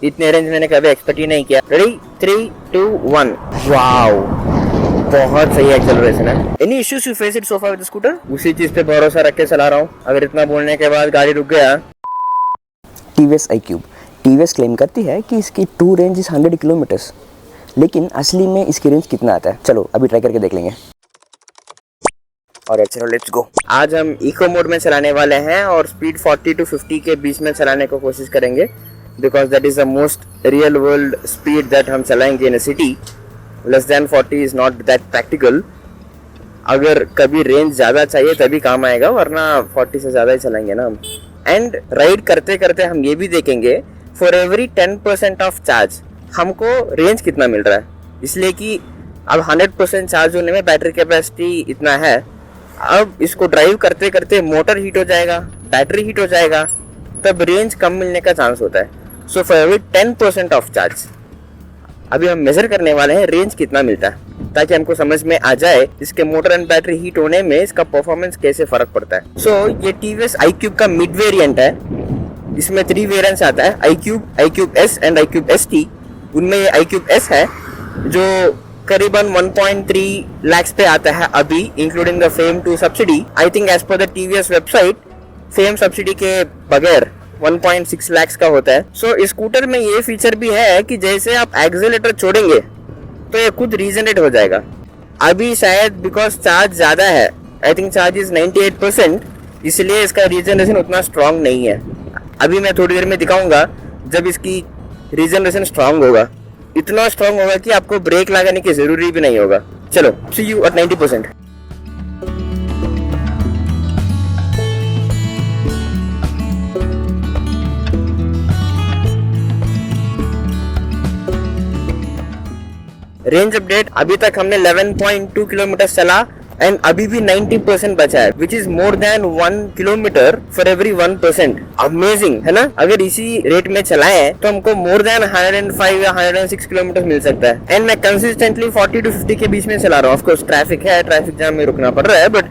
इतने रेंज मैंने कभी एक्सपेक्ट ही नहीं किया। रेडी 3 2 1 वाओ, बहुत सही एक्सेलरेशन है। Any issues you face it so far with scooter? उसी चीज पे भरोसा रख के चला रहा हूँ। अगर इतना बोलने के बाद गाड़ी रुक गया। TVS iQube TVS क्लेम करती है कि इसकी टू रेंज इज 100 किलोमीटर्स, लेकिन असली में इसकी रेंज कितना आता है चलो अभी ट्राई करके देख लेंगे। और चलो लेट्स गो। आज हम इको मोड में चलाने वाले हैं और स्पीड 40 to 50 के बीच में चलाने को कोशिश करेंगे, because that is the most real world speed that हम चलाएंगे in a city. Less than 40 is not that practical. अगर कभी रेंज ज़्यादा चाहिए तभी काम आएगा, वरना 40 से ज़्यादा ही चलाएंगे ना हम। एंड राइड करते करते हम ये भी देखेंगे फॉर एवरी 10% ऑफ चार्ज हमको रेंज कितना मिल रहा है, इसलिए कि अब 100% चार्ज होने में बैटरी कैपेसिटी इतना है। अब इसको ड्राइव करते करते मोटर हीट हो जाएगा, बैटरी हीट हो जाएगा, तब रेंज कम मिलने का चांस होता है। So for every 10% of charge अभी हम मेजर करने वाले हैं रेंज कितना मिलता है, ताकि हमको समझ में आ जाए इसके मोटर एंड बैटरी हीट होने में इसका परफॉर्मेंस कैसे फर्क पड़ता है। सो ये TVS iQube का मिड वेरिएंट है। इसमें 3 वेरिएंट्स आता है, iQube, iQube S and iQube ST। उनमें ये iQube S है जो करीबन 1.3 लाख पे आता है अभी, इंक्लूडिंग द FAME 2 सब्सिडी। I think as per the TVS website FAME सब्सिडी के बगैर 1.6 लाख का होता है। सो इस स्कूटर में ये फीचर भी है कि जैसे आप एक्सेलेरेटर छोड़ेंगे तो ये खुद रीजनरेट हो जाएगा। अभी शायद बिकॉज चार्ज ज़्यादा है, आई थिंक चार्ज इज 98%, इसलिए इसका रीजनरेशन उतना स्ट्रांग नहीं है। अभी मैं थोड़ी देर में दिखाऊंगा जब इसकी रीजनरेशन स्ट्रांग होगा, इतना स्ट्रांग होगा कि आपको ब्रेक लगाने की जरूरी भी नहीं होगा। चलो सी यू एट 90%। रेंज अपडेट, अभी तक हमने 11.2 किलोमीटर चला एंड अभी भी 90% बचा है, which is more than 1 kilometre for every 1%। Amazing है ना? अगर इसी रेट में चलाएं तो हमको मोर देन 105 या 106 किलोमीटर मिल सकता है। एंड मैं कंसिस्टेंटली 40 to 50 के बीच में चला रहा हूँ। ऑफकोर्स ट्रैफिक है, ट्रैफिक जाम में रुकना पड़ रहा है, बट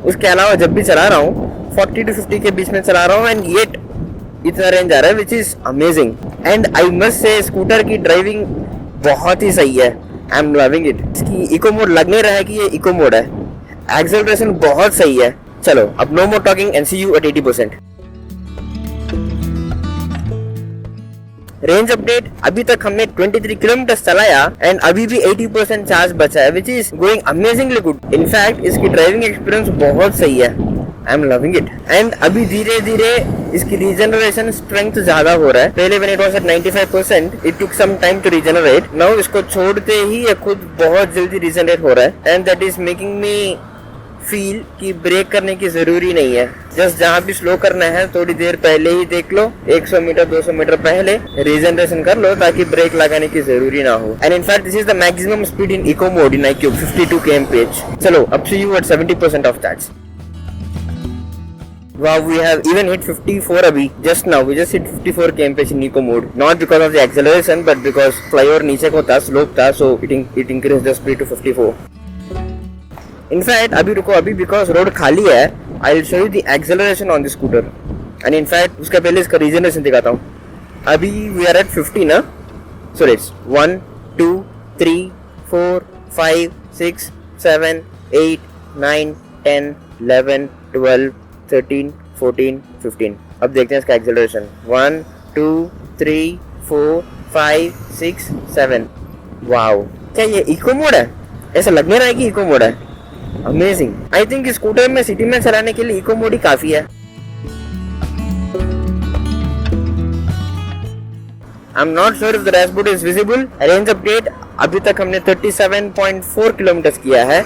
उसके अलावा जब भी चला रहा हूँ 40 to 50 के बीच में चला रहा हूँ एंड येट इतना रेंज आ रहा है, which is amazing. And I must say scooter की ड्राइविंग बहुत ही सही है। I am loving it. इसकी इको मोड लगने रहा है कि ये इको मोड है। एक्सेलरेशन बहुत सही है। चलो अब no more talking and see you at 80%। Range update, अभी तक हमने 23 किलोमीटर चलाया एंड अभी भी 80% चार्ज बचा है, which is going amazingly good. In fact इसकी ड्राइविंग एक्सपीरियंस बहुत सही है। I am loving it. And अभी धीरे धीरे इसकी रीजनरेशन स्ट्रेंथ ज्यादा हो रहा है। पहले when it was at 95%, it took some time to regenerate. Now इसको छोड़ते ही ये खुद बहुत जल्दी रीजनरेट हो रहा है and that is making me feel कि ब्रेक करने की जरूरी नहीं है। जस्ट जहाँ भी स्लो करना है थोड़ी देर पहले ही देख लो, 100 मीटर 200 मीटर पहले रीजनरेशन कर लो ताकि ब्रेक लगाने की जरूरी ना हो। And in fact this is the maximum speed in eco mode in iQube, 52 kmph। चलो अब see you at 70% of charge. Wow, we have even hit 54 abhi. Just now, we just hit 54 kmph in eco mode. Not because of the acceleration, but because flyover नीचे को था, slope था, so it increased the speed to 54. In fact, अभी रुको, अभी because road खाली है, I'll show you the acceleration on the scooter. And in fact, उसका पहले इसका regeneration दिखाता हूँ। अभी we are at 50 ना? So let's 1, 2, 3, 4, 5, 6, 7, 8, 9, 10, 11, 12, 13, 14, 15। अब देखते हैं इसका एक्सेलरेशन। 1, 2, 3, 4, 5, 6, 7। वाओ, क्या ये इको मोड है? ऐसा लगने रहा है कि इको मोड है। अमेजिंग। आई थिंक स्कूटर में सिटी में चलाने के लिए इको मोड ही काफी है। I'm not sure if the dashboard is visible. Range update, अभी तक हमने 37.4 किलोमीटर किया है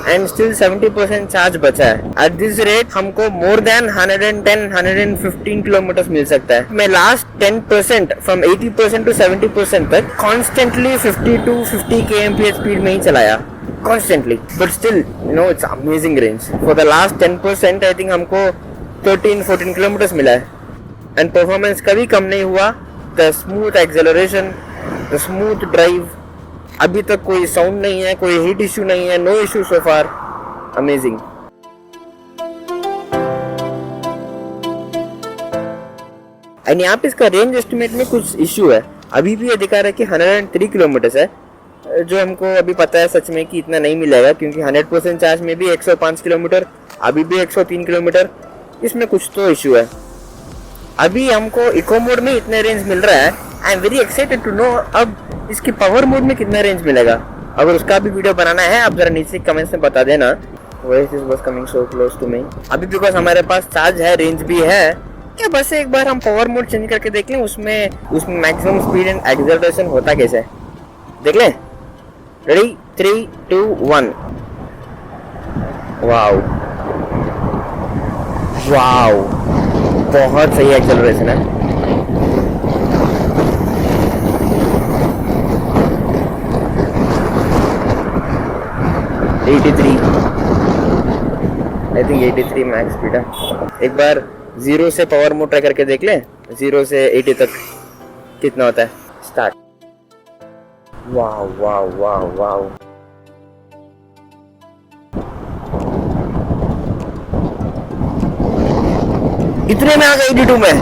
एंड स्टिल 70% चार्ज बचा है। एट दिस रेट हमको मोर देन 110-115 किलोमीटर मिल सकता है। मैं लास्ट 10% फ्रॉम 80% टू 70% तक कॉन्स्टेंटली 50 to 50 kmph स्पीड में ही चलाया, constantly. But still you know it's amazing range. For the last 10% I think हमको 13-14 किलोमीटर मिला है एंड परफॉर्मेंस कभी कम नहीं हुआ। The smooth acceleration, the smooth drive, अभी तक कोई साउंड नहीं है, कोई हीट इश्यू नहीं है, no issue so far. Amazing. And यहाँ पे इसका रेंज एस्टिमेट में कुछ इश्यू है। अभी भी ये दिखा रहा है कि 103 किलोमीटर है, जो हमको अभी पता है सच में कि इतना नहीं मिलेगा, क्योंकि 100% चार्ज में भी 105 किलोमीटर, अभी भी 103 किलोमीटर, इसमें कुछ तो इशू है। अभी हमको इको मोड में इतने रेंज मिल रहा है। I am very excited to know अब इसकी पावर मोड में कितना रेंज मिलेगा। अगर उसका भी वीडियो बनाना है आप जरा नीचे कमेंट्स में बता देना। वॉइस इज बस coming so close to me. अभी बिकॉज हमारे पास चार्ज है, रेंज भी है, क्या बस एक बार हम पावर मोड चेंज करके देख लें, उसमें मैक्सिमम स्पीड एंड एक्सेलरेशन होता कैसे है, देख लें। रेडी, 3, 2, 1। वाओ वाओ, बहुत सही एक्सेलरेशन है। आई थिंक 83 मैक्स स्पीड है। एक बार 0 से पावर मोड ट्राई करके देख लें, 0 से 80 तक कितना होता है। Start. Wow wow wow wow, इतने में आ गए 82 में,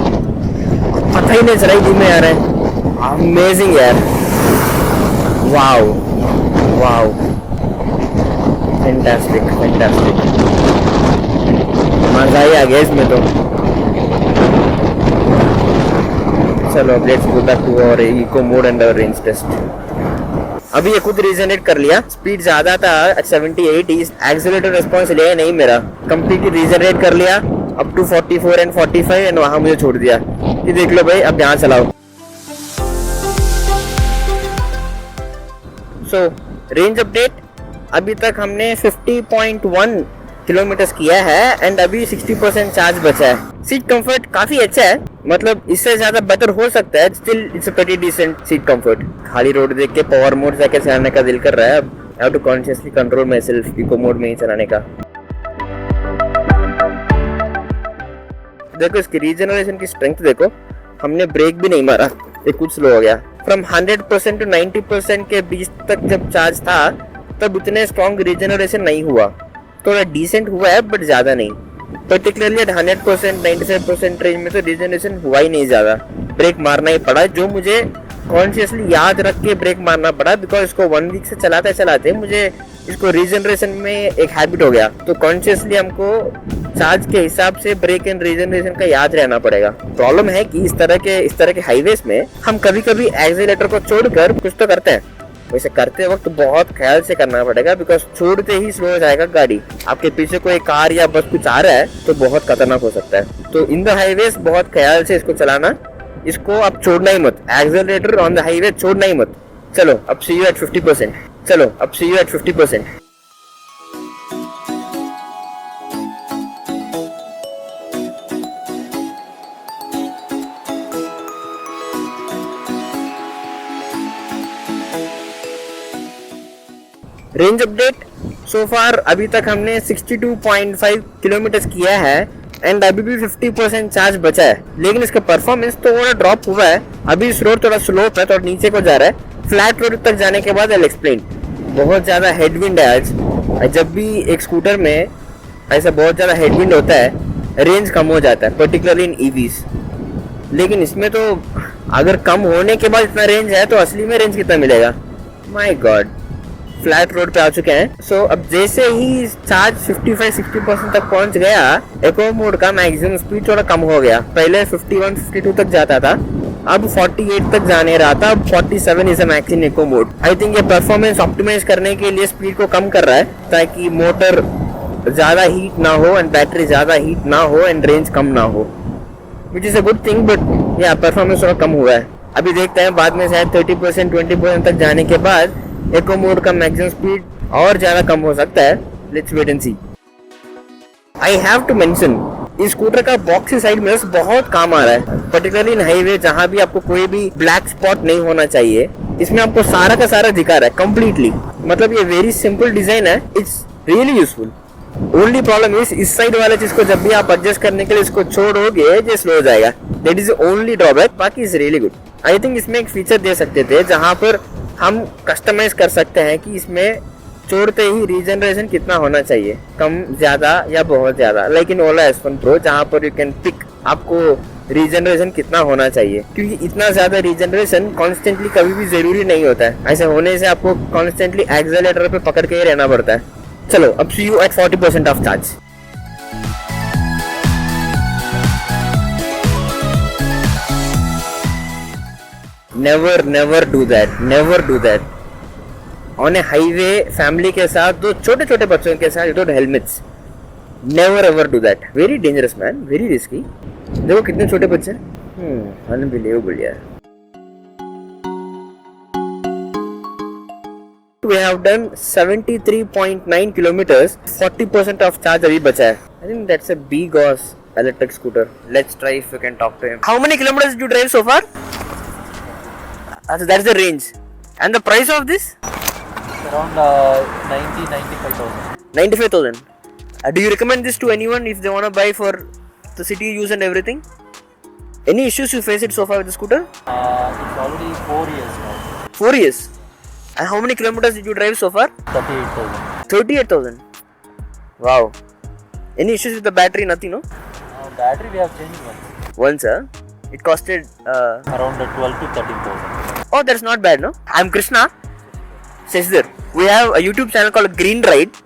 पता ही नहीं चला धीमे आ रहे हैं। अमेजिंग यार, वाओ वाओ, फैंटास्टिक फैंटास्टिक, मजा ही आ गया इसमें तो। चलो अब let's go back to our eco mode and our range test. अभी ये खुद रीजनरेट कर लिया, स्पीड ज्यादा था 78, एक्सीलरेटर रिस्पांस लिया नहीं मेरा, कंप्लीटली रीजनरेट कर लिया अप टू 44 एंड 45 एंड वहां मुझे छोड़ दिया कि देख लो भाई अब यहाँ चलाओ। सो रेंज अपडेट, अभी तक हमने 50.1 किलोमीटर किया है एंड अभी 60% चार्ज बचा है। सीट कंफर्ट काफी अच्छा है, मतलब इससे ज्यादा बेटर हो सकता है, still it's a pretty decent seat comfort. खाली रोड देख के पावर मोड जाके चलाने का दिल कर रहा है, अब I have to consciously control myself eco mode में ही चलाने का। देखो इसकी रीजनरेशन की स्ट्रेंथ देखो, हमने ब्रेक भी नहीं मारा, ये कुछ स्लो हो गया। फ्रॉम 100% टू 90% के बीच तक जब चार्ज था तब उतने स्ट्रॉन्ग रीजनरेशन नहीं हुआ, थोड़ा डिसेंट हुआ है बट ज्यादा नहीं। पर्टिकुलरली एट 100% 97% रेंज में तो रीजनरेशन हुआ ही नहीं ज्यादा, ब्रेक मारना ही पड़ा, जो मुझे कॉन्शियसली याद रख के ब्रेक मारना पड़ा, बिकॉज इसको 1 वीक से चलाते चलाते मुझे इसको रीजनरेशन में एक हैबिट हो गया, तो कॉन्शियसली हमको चार्ज के हिसाब से ब्रेक एंड रीजनरेशन का याद रहना पड़ेगा। प्रॉब्लम है कि इस तरह के हाईवेज में हम कभी कभी एक्सीलरेटर को छोड़कर कुछ तो करते हैं, वैसे करते वक्त बहुत ख्याल से करना पड़ेगा, बिकॉज छोड़ते ही स्लो हो जाएगा गाड़ी। आपके पीछे कोई कार या बस कुछ आ रहा है तो बहुत खतरनाक हो सकता है। तो इन द हाईवेज बहुत ख्याल से इसको चलाना, इसको आप छोड़ना ही मत, एक्सेलरेटर ऑन द हाईवे छोड़ना ही मत। चलो अब सी यू एट 50%, चलो अब see you eight 50%। Range update, सो फार अभी तक हमने 62.5 किलोमीटर किया है एंड अभी भी 50% चार्ज बचा है, लेकिन इसका परफॉर्मेंस तो थोड़ा ड्रॉप हुआ है। अभी इस रोड थोड़ा स्लोप है, थोड़ा नीचे को जा रहा है। फ्लैट रोड तक जाने के बाद आई एक्सप्लेन। बहुत ज़्यादा हेडविंड है आज, जब भी एक स्कूटर में ऐसा बहुत ज़्यादा हेडविंड होता है रेंज कम हो जाता है, पर्टिकुलरली इन ईवीज। लेकिन इसमें तो अगर कम होने के बाद इतना रेंज है तो असली में रेंज कितना मिलेगा, माय गॉड। फ्लैट रोड पे आ चुके हैं। सो अब जैसे ही चार्ज 55-60% तक पहुंच गया, इको मोड का मैक्सिमम स्पीड थोड़ा कम हो गया। पहले 51-52 तक जाता था, अब 48 तक जाने रहा था, अब 47 is max in eco mode. I think ये परफॉर्मेंस ऑप्टिमाइज करने के लिए स्पीड को कम कर रहा है, ताकि मोटर ज्यादा हीट ना हो एंड बैटरी ज्यादा हीट ना हो एंड रेंज कम ना हो, which is a good thing. But या परफॉर्मेंस थोड़ा कम हुआ है। अभी देखते हैं बाद में शायद 30%-20% तक जाने के बाद इको मोड का मैक्सिमम स्पीड और ज्यादा कम हो सकता है। Let's wait and see. I have to mention, इस स्कूटर का बॉक्सी साइड मिरर्स बहुत काम आ रहा है, पर्टिकुलरली इन हाईवे जहां भी आपको कोई भी ब्लैक स्पॉट नहीं होना चाहिए। इसमें आपको सारा का सारा दिखा रहा है कंप्लीटली, मतलब ये वेरी सिंपल डिजाइन है, it's really useful. Only problem इस साइड वाले चीज को जब भी आप एडजस्ट करने के लिए इसको छोड़ोगे ये स्लो हो जाएगा, दैट इज ओनली ड्रॉबैक, बाकी is really good. I think इसमें एक फीचर दे सकते थे जहां पर हम कस्टमाइज कर सकते हैं कि इसमें छोड़ते ही रीजनरेशन कितना होना चाहिए, कम, ज्यादा या बहुत ज्यादा, like in Ola S1 Pro, जहां पर यू कैन पिक आपको रीजनरेशन कितना होना चाहिए, क्योंकि इतना ज्यादा रीजनरेशन कॉन्स्टेंटली कभी भी जरूरी नहीं होता है। ऐसे होने से आपको कॉन्स्टेंटली एक्सेलरेटर पे पकड़ के ही रहना पड़ता है। चलो अब see you at 40% of charge. Never do that on a highway family के साथ, दो छोटे छोटे बच्चों के साथ without helmets. Never ever do that, very dangerous man, very risky. देखो कितने छोटे बच्चे, अनबिलीवेबल यार। We have done 73.9 kilometers, 40% of charge अभी बचा है। I think that's a B-Goss electric scooter. Let's try if we can talk to him. How many kilometers did you drive so far? So that's the range. And the price of this? Around 95,000. 95,000. Do you recommend this to anyone if they want to buy for the city use and everything? Any issues you face it so far with the scooter? It's already 4 years now. 4 years. And how many kilometers did you drive so far? 38,000. 38,000. Wow. Any issues with the battery? Nothing, no? Battery we have changed once. Once, huh? It costed. Around 12 to 13,000. Oh, that's not bad, no? I'm Krishna. Shashidhar. We have a YouTube channel called Green Ride.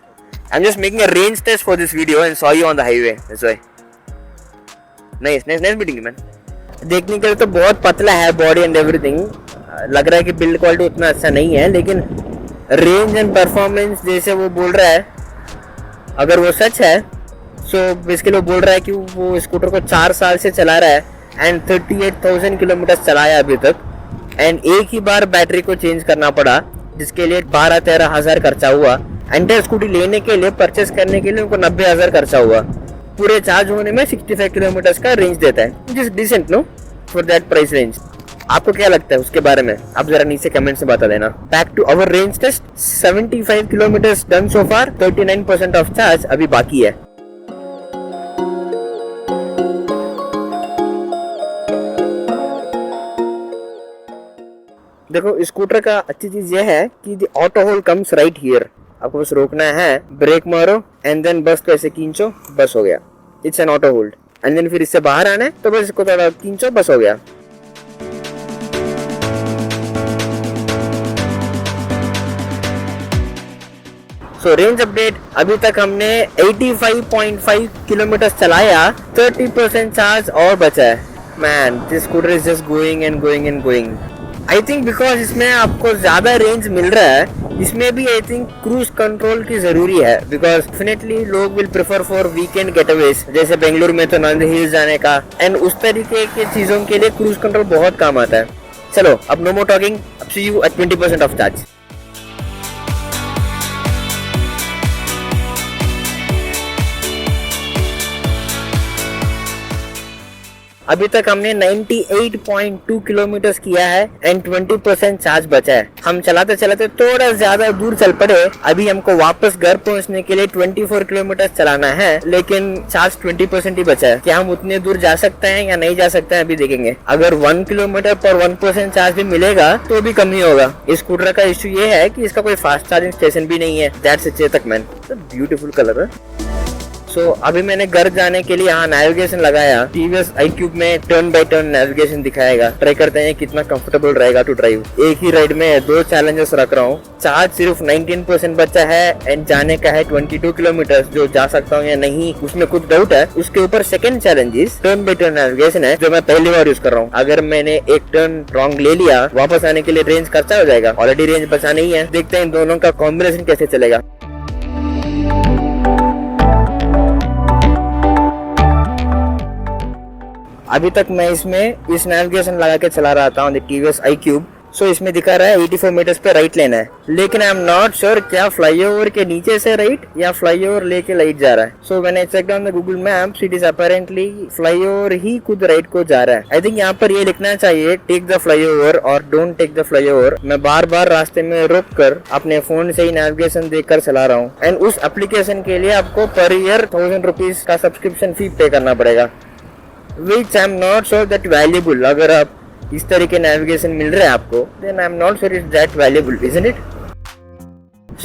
I'm just making a range test for this video and saw you on the highway. That's why. Nice meeting you, man. देखने के लिए तो बहुत पतला है body and everything. लग रहा है कि बिल्ड क्वालिटी उतना अच्छा नहीं है, लेकिन रेंज एंड परफॉर्मेंस जैसे वो बोल रहा है, अगर वो सच है, सो बेसिकली वो बोल रहा है कि वो स्कूटर को 4 साल से चला रहा है एंड 38,000 किलोमीटर चलाया अभी तक, एंड एक ही बार बैटरी को चेंज करना पड़ा, जिसके लिए 12-13 हज़ार खर्चा हुआ। एंटायर स्कूटी लेने के लिए, परचेस करने के लिए उनको 90,000 खर्चा हुआ। पूरे चार्ज होने में 65 किलोमीटर का रेंज देता है, which is decent enough for that price range. आपको क्या लगता है उसके बारे में? आप जरा नीचे कमेंट से बता देना। Back to our range test, 75 kilometre done so far, 39% of charge अभी बाकी है। देखो स्कूटर का अच्छी चीज ये है कि the auto hold comes right here. आपको बस रोकना है, ब्रेक मारो एंड देन बस को ऐसे खींचो, बस हो गया। It's an auto hold. And then फिर इससे बाहर आना है तो बस इसको थोड़ा खींचो, बस हो गया। सो रेंज अपडेट, अभी तक हमने 85.5 किलोमीटर चलाया, 30% चार्ज और बचा है। Man this scooter is just going and going and going. I think because इसमें आपको ज्यादा रेंज मिल रहा है, इसमें भी आई थिंक क्रूज कंट्रोल की जरूरी है, बिकॉज डेफिनेटली लोग will prefer for weekend getaways, जैसे बेंगलुरु में तो नंद हिल्स जाने का, एंड उस तरीके की चीजों के लिए क्रूज कंट्रोल बहुत काम आता है। चलो अब नो मोर टॉकिंग, अब see you eight 20% of charge. अभी तक हमने 98.2 किलोमीटर किया है एंड 20% चार्ज बचा है। हम चलाते चलाते थोड़ा ज्यादा दूर चल पड़े। अभी हमको वापस घर पहुंचने के लिए 24 किलोमीटर चलाना है, लेकिन चार्ज 20% ही बचा है। क्या हम उतने दूर जा सकते हैं या नहीं जा सकते हैं, अभी देखेंगे। अगर 1 किलोमीटर पर 1% चार्ज भी मिलेगा तो भी कम ही होगा। इस स्कूटर का इश्यू ये है कि इसका कोई फास्ट चार्जिंग स्टेशन भी नहीं है। That's a Chetak man, beautiful colour है। सो अभी मैंने घर जाने के लिए यहाँ नेविगेशन लगाया। टीवीएस iQube में टर्न बाय टर्न नेविगेशन दिखाएगा। ट्राई करते हैं कितना कंफर्टेबल रहेगा टू ड्राइव। एक ही राइड में 2 चैलेंजेस रख रहा हूँ। चार्ज सिर्फ 19% बचा है एंड जाने का है 22 किलोमीटर, जो जा सकता हूँ या नहीं उसमें कुछ डाउट है। उसके ऊपर second challenge turn by turn navigation है, जो मैं पहली बार यूज कर रहा हूँ। अगर मैंने एक टर्न रॉन्ग ले लिया, वापस आने के लिए रेंज खर्चा हो जाएगा। ऑलरेडी रेंज बचा नहीं है, देखते हैं इन दोनों का कॉम्बिनेशन कैसे चलेगा। अभी तक मैं इसमें इस नेविगेशन लगा के चला रहा था ऑन द टीवीएस iQube। सो इसमें दिखा रहा है 84 मीटर्स पे राइट लेना है, लेकिन आई एम नॉट श्योर क्या फ्लाईओवर के नीचे से राइट या फ्लाईओवर लेके राइट जा रहा है। So when I checked on the Google Maps, it is apparently flyover ही खुद राइट को जा रहा है। आई थिंक यहाँ पर ये लिखना चाहिए टेक द फ्लाईओवर और डोंट टेक द फ्लाईओवर। मैं बार बार रास्ते में रुक कर अपने फोन से ही नेविगेशन देखकर चला रहा हूँ, एंड उस एप्लीकेशन के लिए आपको पर ईयर 1000 रुपीज का सब्सक्रिप्शन फी पे करना पड़ेगा, which I am not sure that valuable। अगर आप इस तरह के नेविगेशन मिल रहे हैं आपको, then I am not sure it's that valuable, isn't it?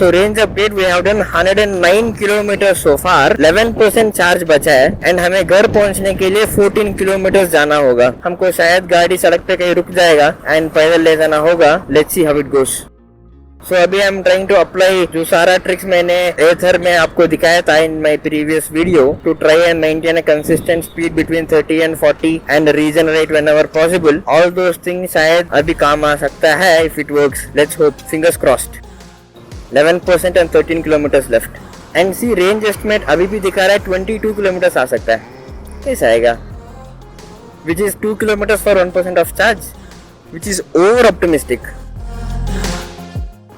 So range update we have done 109 kilometers so far, 11% charge बचा है एंड हमें घर पहुंचने के लिए 14 किलोमीटर जाना होगा। हमको शायद गाड़ी सड़क पे कहीं रुक जाएगा एंड पैदल ले जाना होगा। Let's see how it goes. So अभी I am trying to apply जो सारा ट्रिक्स मैंने एथर में आपको दिखाया था in my previous video to try and maintain a consistent speed between 30 and 40 and regenerate whenever possible. All those things शायद अभी काम आ सकता है if it works. Let's hope, fingers crossed. 11% and 13 kilometres left and see range estimate अभी भी दिखा रहा है 22 किलोमीटर्स आ सकता है। कैसे आएगा? Which is 2 kilometres for 1% of charge, which is over optimistic.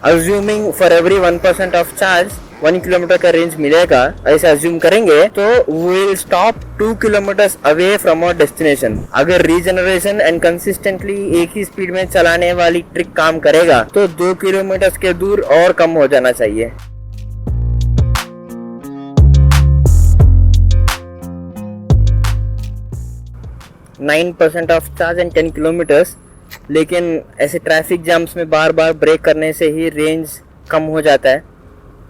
Assuming for every 1% of charge 1 kilometre का रेंज मिलेगा, ऐसे अज्यूम करेंगे तो we will stop 2 kilometres away from our destination. अगर रीजनरेशन एंड कंसिस्टेंटली एक ही स्पीड में चलाने वाली ट्रिक काम करेगा तो 2 किलोमीटर के दूर और कम हो जाना चाहिए। % ऑफ चार्ज एंड 10 किलोमीटर्स, लेकिन ऐसे ट्रैफिक जाम्स में बार बार ब्रेक करने से ही रेंज कम हो जाता है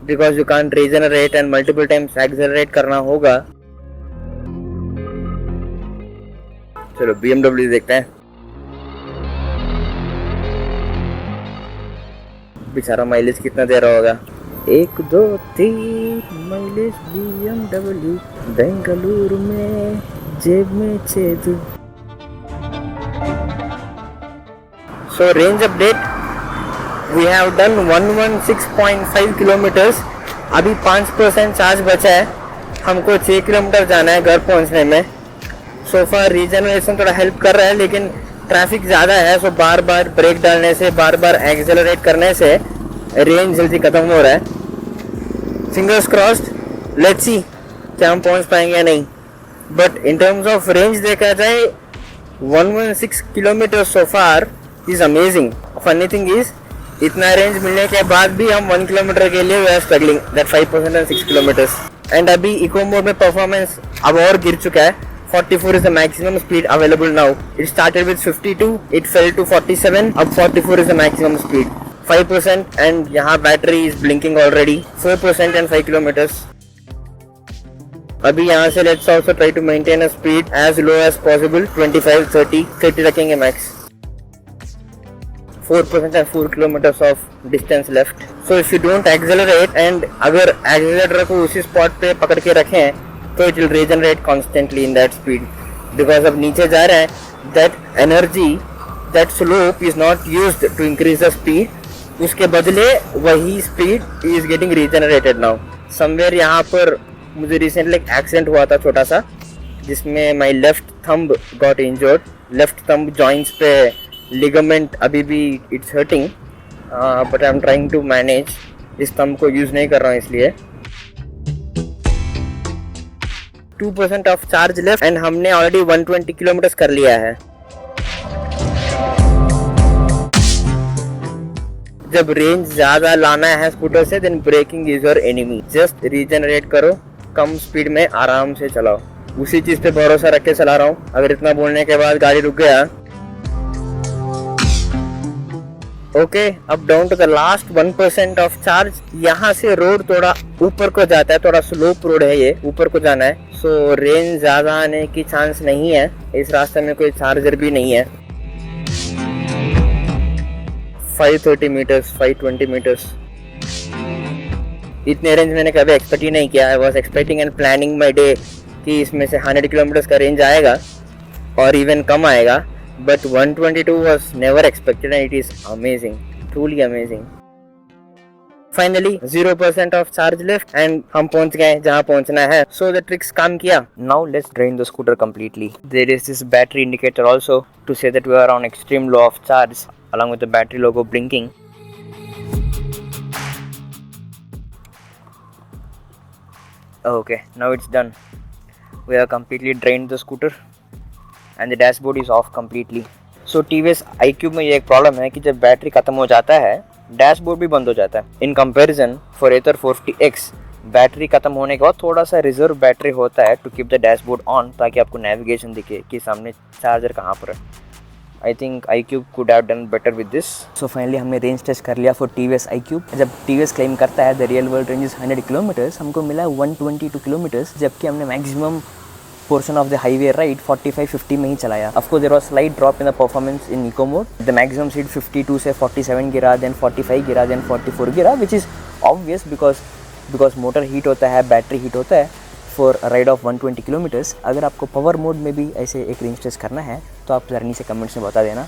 because you can't regenerate and multiple times accelerate करना होगा। चलो BMW देखते हैं। बेचारा माइलेज कितना दे रहा होगा? 1 2 3 माइलेज BMW, बेंगलुरु में जेब में छेद। So range update we have done 116.5 kilometers। अभी 5% चार्ज बचा है, हमको 6 किलोमीटर जाना है घर पहुंचने में। सो फार रीजनरेशन थोड़ा हेल्प कर रहा है लेकिन ट्रैफिक ज़्यादा है, सो बार बार ब्रेक डालने से, बार बार एक्सेलरेट करने से रेंज जल्दी ख़त्म हो रहा है। फिंगर्स क्रॉस्ड, लेट्स सी क्या हम पहुंच पाएंगे या नहीं। But in terms of range देखा जाए 116 kilometre so far is amazing. Funny thing is इतना रेंज मिलने के बाद भी हम 1 किलोमीटर के लिए we are struggling that 5% and 6 kilometres. And अभी इको मोड में परफॉर्मेंस अब और गिर चुका है। 44 is the maximum speed available now. It started with 52, it fell to 47, अब 44 is the maximum speed. 5% and यहाँ battery is blinking already. 4% and 5 kilometers. अभी यहाँ से let's also try to maintain a speed as low as possible. 25, 30 रखेंगे max. 4% and 4 kilometers of distance left. So if you don't accelerate and अगर accelerator को उसी spot पे पकड़ के रखें तो it will regenerate constantly in that speed. Because अब नीचे जा रहे हैं, that energy, that slope is not used to increase the speed. उसके बदले वही speed is getting regenerated now. Somewhere यहाँ पर मुझे recently एक accident हुआ था छोटा सा, जिसमें my left thumb got injured. Left thumb joints पे ligament अभी भी it's hurting, but I'm trying to manage. इस thumb को use नहीं कर रहा हूँ इसलिए। 2% ऑफ चार्ज लेफ्ट एंड हमने ऑलरेडी 120 किलोमीटर कर लिया है। जब रेंज ज्यादा लाना है स्कूटर से then braking is your enemy. Just regenerate करो, कम स्पीड में आराम से चलाओ। उसी चीज पे भरोसा रख के चला रहा हूँ। अगर इतना बोलने के बाद गाड़ी रुक गया, ओके, अब down to the last 1% of charge. यहाँ से रोड थोड़ा ऊपर को जाता है, थोड़ा स्लोप रोड है, ये ऊपर को जाना है। सो रेंज ज्यादा आने की चांस नहीं है। इस रास्ते में कोई चार्जर भी नहीं है। 530 मीटर्स, 520 मीटर्स, इतने रेंज मैंने कभी एक्सपेक्ट ही नहीं किया। I was expecting and planning my day कि इसमें से 100 किलोमीटर्स का रेंज आएगा और इवन कम आएगा। But 122 was never expected and it is amazing, truly amazing. Finally 0% of charge left and हम पहुंच गए जहाँ पहुंचना है। So the tricks काम किया। Now let's drain the scooter completely. There is this battery indicator also to say that we are on extreme low of charge, along with the battery logo blinking. Okay, now it's done. We have completely drained the scooter and the dashboard is off completely. So TVS iQube में ये एक problem है कि जब battery खत्म हो जाता है डैशबोर्ड भी बंद हो जाता है। In comparison for Ather 450X battery खत्म होने के बाद थोड़ा सा रिजर्व बैटरी होता है to keep the dashboard on, ताकि आपको नेविगेशन दिखे कि सामने चार्जर कहाँ पर है। I think iQube could have done better with this. So finally हमने रेंज टेस्ट कर लिया for TVS iQube. जब TVS क्लेम करता है the real world range is 100 kilometres, हमको मिला 122 किलोमीटर्स, जबकि हमने maximum portion of the highway ride 45-50 में ही चलाया. Of course there was slight drop in the performance in eco mode. The maximum speed 52 से 47 गिरा, then 45 गिरा, then 44 गिरा, which is obvious because motor heat होता है, बैटरी हीट होता है फॉर राइड ऑफ 120 किलोमीटर्स. अगर आपको पावर मोड में भी ऐसे एक रेंज टेस्ट करना है तो आप ज़रा नीचे कमेंट्स में बता देना.